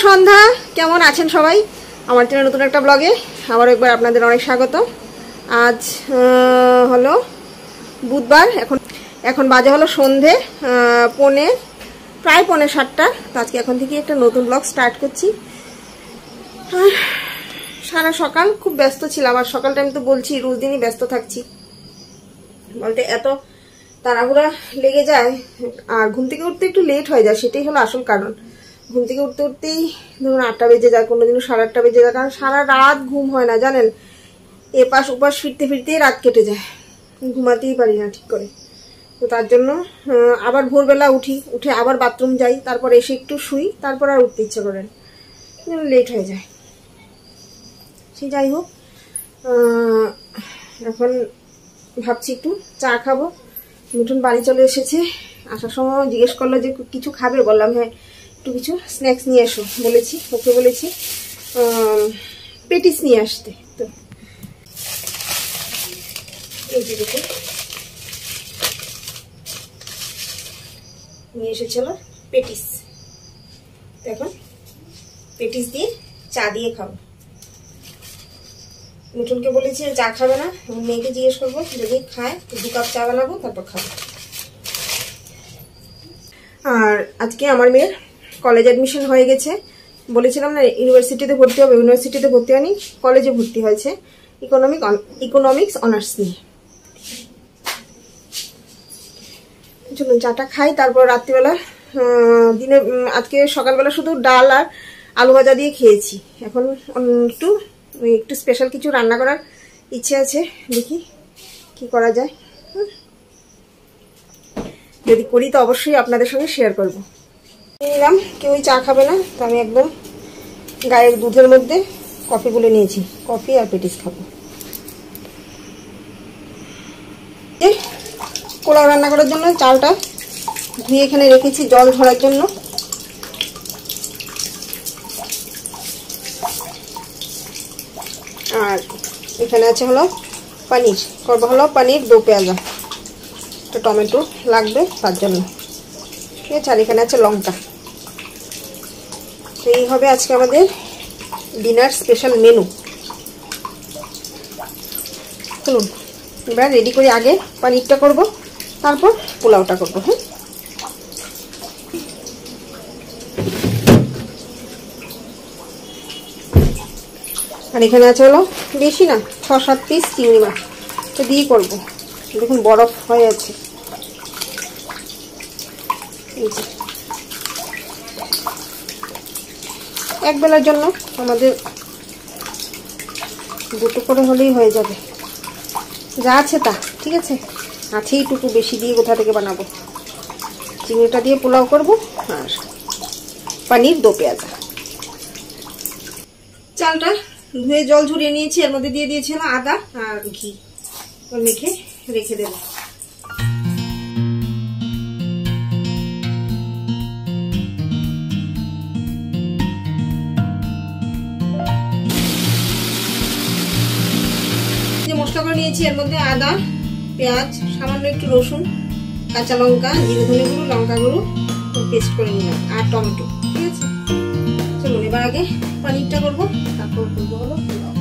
সন্ধ্যা, কেমন আছেন সবাই? আমার চ্যানেলে নতুন একটা ব্লগে আবার একবার আপনাদের অনেক স্বাগত। আজ হলো বুধবার, এখন বাজে হলো সন্ধে প্রায় 6:45। তো আজকে এখন থেকে একটা নতুন ব্লগ স্টার্ট করছি। সারা সকাল খুব ব্যস্ত ছিলাম, আর সকালটা আমি তো বলছি রোজ দিনই ব্যস্ত থাকছি, বলতে এত তাড়াহুড়া লেগে যায় আর ঘুম থেকে উঠতে একটু লেট হয়ে যায়, সেটাই হলো আসল কারণ। ঘুম থেকে উঠতে উঠতেই ধরুন 8টা বেজে যায়, কোনোদিনও 8:30 বেজে যায়, কারণ সারা রাত ঘুম হয় না জানেন। এপাশ ওপাশ ফিরতে ফিরতেই রাত কেটে যায়, ঘুমাতেই পারি না ঠিক করে। তো তার জন্য আবার ভোরবেলা উঠে আবার বাথরুম যাই, তারপর এসে একটু শুই, তারপর আর উঠতে ইচ্ছে করেন, লেট হয়ে যায়। সে যাই হোক, এখন ভাবছি একটু চা খাবো। মিঠুন বাড়ি চলে এসেছে, আসার সময় জিজ্ঞেস করলো যে কিছু খাবে, বললাম হ্যাঁ একটু কিছু স্ন্যাক্স নিয়ে এসো, ওকে বলেছি পেটিস নিয়ে আসতে। তো এই যে দেখুন নিয়ে এসেছিল পেটিস, এখন পেটিস দিয়ে চা দিয়ে খাবো। মিঠুনকে বলেছি চা খাবে না, মেয়েকে জিজ্ঞেস করবো যদি খায় 2 কাপ চা বানাবো, তারপর খাবো। আর আজকে আমার মেয়ের কলেজ অ্যাডমিশন হয়ে গেছে, বলেছিলাম না ইউনিভার্সিটিতে ভর্তি হবে, ইউনিভার্সিটিতে ভর্তি হয়নি, কলেজে ভর্তি হয়েছে ইকোনমিক্স অনার্স নিয়ে। চলুন চাটা খাই, তারপর রাত্রিবেলা আজকে সকালবেলা শুধু ডাল আর আলু ভাজা দিয়ে খেয়েছি। এখন একটু স্পেশাল কিছু রান্না করার ইচ্ছে আছে, দেখি কি করা যায়। যদি করি তো অবশ্যই আপনাদের সঙ্গে শেয়ার করবো। নিলাম, কেউই চা খাবে না, তো আমি একদম গায়ের দুধের মধ্যে কফি গুলে নিয়েছি, কফি আর পেটিস খাবো। পোলাও রান্না করার জন্য চালটা ধুয়ে এখানে রেখেছি জল ঝরার জন্য। আর এখানে আছে হলো পনির, করবো হলো পনির 2 পেঁয়াজা, একটা টমেটো লাগবে তার জন্য, ঠিক আছে। আর এখানে আছে লঙ্কা। তো এই হবে আজকে আমাদের ডিনার স্পেশাল মেনু। চলুন এবার রেডি করি, আগে পনিরটা করব, তারপর পোলাওটা করবো। হ্যাঁ, আর এখানে আছে হলো বেশি না 6-7 পিস চিংড়ি মাছ, তো দিয়ে করবো। দেখুন বরফ হয়ে আছে, এক বেলার জন্য আমাদের 2টো করে হলেই হয়ে যাবে, যা আছে তা, ঠিক আছে। আছেই টুকু, বেশি দিয়ে কোথা থেকে বানাবো। চিংড়িটা দিয়ে পোলাও করবো আর পনির 2 পেঁয়াজা। চালটা ধুয়ে জল ঝরিয়ে নিয়েছি, এর মধ্যে দিয়ে দিয়েছি আদা আর ঘি, মেখে রেখে দেবো। মশলা করে নিয়েছি, এর মধ্যে আদা, পেঁয়াজ, সামান্য একটু রসুন, কাঁচা লঙ্কা, জিরে ধনে গুঁড়ো, লঙ্কা গুঁড়ো পেস্ট করে নিলাম, আর টমেটো, ঠিক আছে। চলুন এবার আগে পনিরটা করবো, তারপর করবো হলো পোলাও।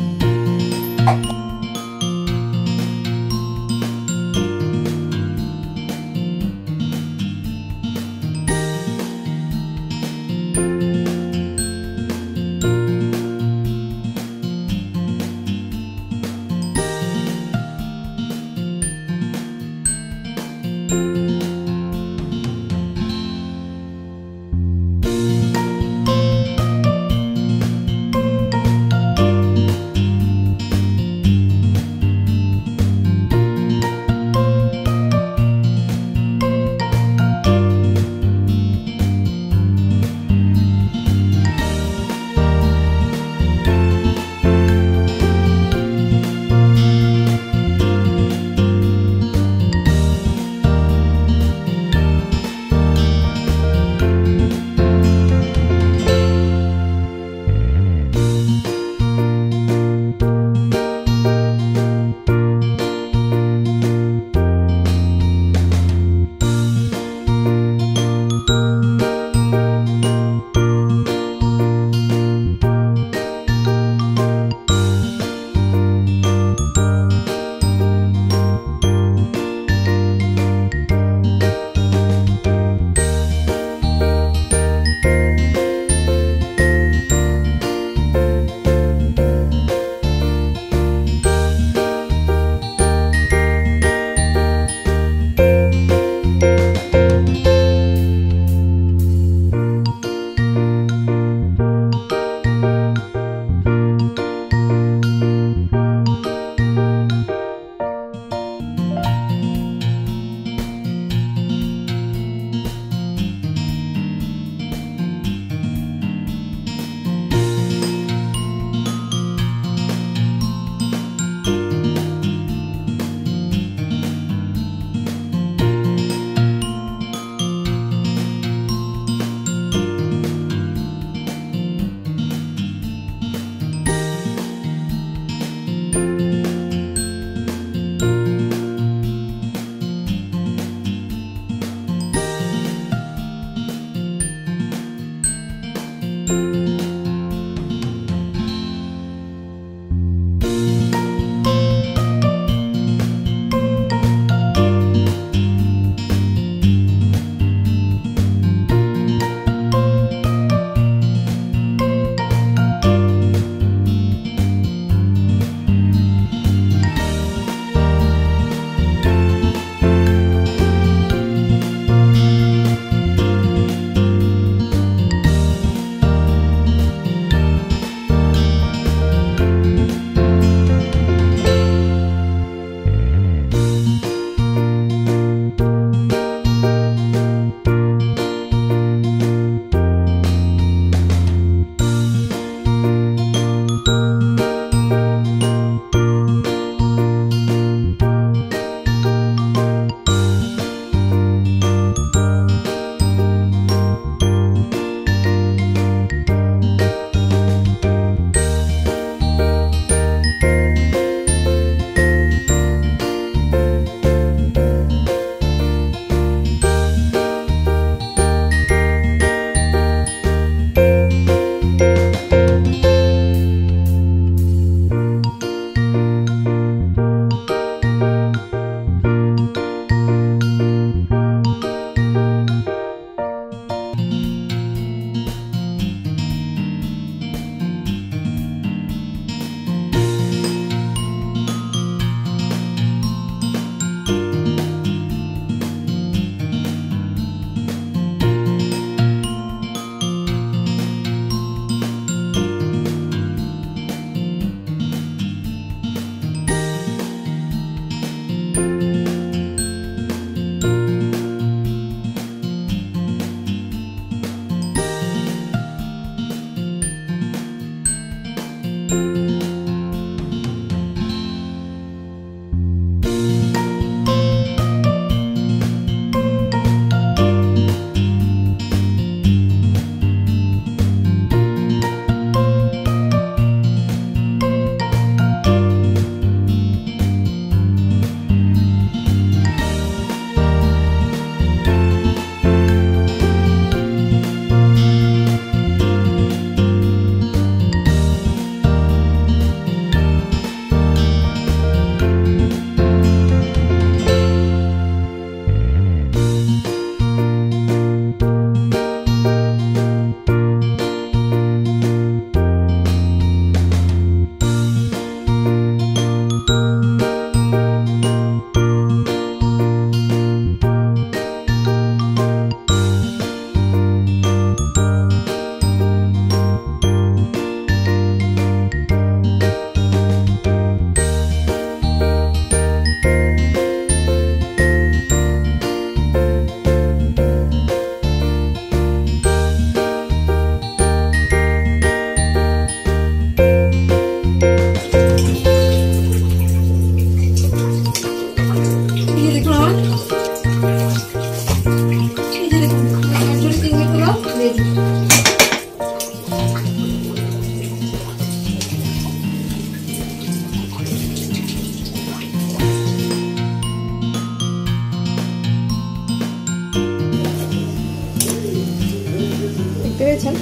পেয়েছেন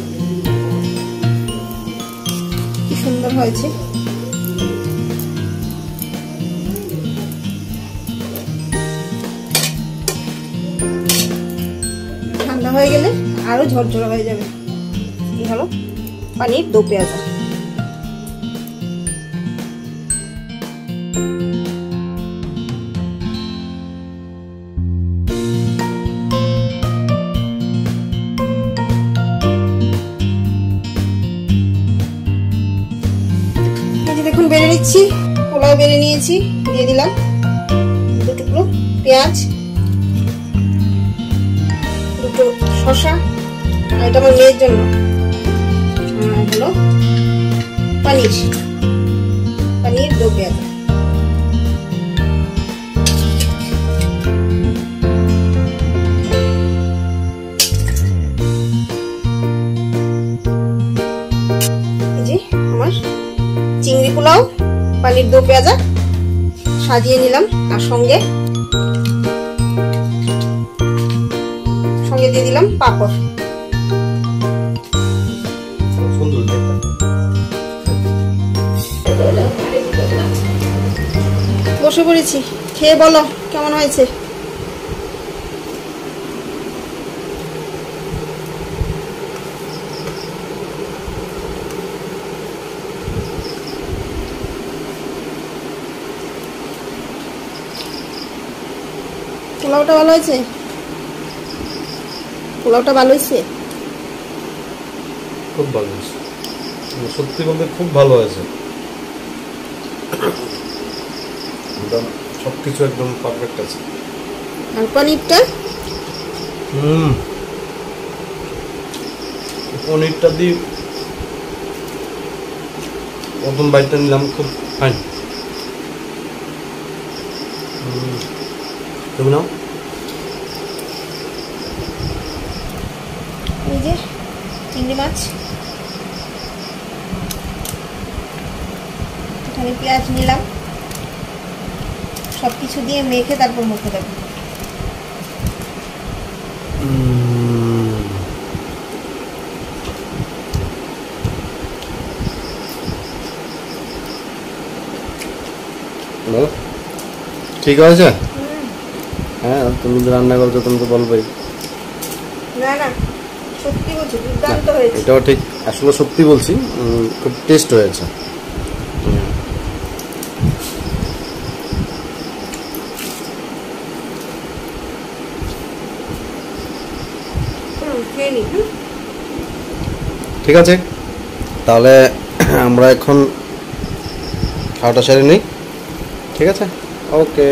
কি সুন্দর হয়েছে। ঠান্ডা হয়ে গেলে আরো ঝরঝরা হয়ে যাবে। এই হলো পানির দো পেঁয়াজা। দেখুন বেড়ে নিচ্ছি, পোলাও বেড়ে নিয়েছি, দিয়ে দিলাম দু টুকরো পেঁয়াজ, দুটো শসা, আর এটা আমার মেয়ের জন্য হলো পানির দো পেঁয়াজ। এই যে আমার চিংড়ি পোলাও পানির দো পেঁয়াজা সাজিয়ে নিলাম, আর সঙ্গে দিয়ে দিলাম পাঁপড়। বসে পড়েছি, খেয়ে বলো কেমন হয়েছে। পোলাওটা ভালো হয়েছে, পোলাওটা ভালো হয়েছে, খুব ভালো হয়েছে, সত্যি বলতে খুব ভালো হয়েছে। সবকিছু একদম পারফেক্ট আছে। আর পনিরটা পনিরটা দিয়ে প্রথম বাইটটা নিলাম, খুব ফাইন। তুমি নাও। এই যে চিংড়ি মাছ, এখানে পেঁয়াজ নিলাম, সবকিছু দিয়ে মেখে তারপর মুখে দেবো। ঠিক আছে। হ্যাঁ, তুমি তো রান্না করছো, তুমি তো বলবেই। না না, সত্যি বলছি, দুর্দান্ত হয়েছে। এটাও ঠিক, আসলে সত্যি বলছি, খুব টেস্ট হয়েছে। ঠিক আছে, তাহলে আমরা এখন খাওয়াটা সেরে নিই। ঠিক আছে, ওকে।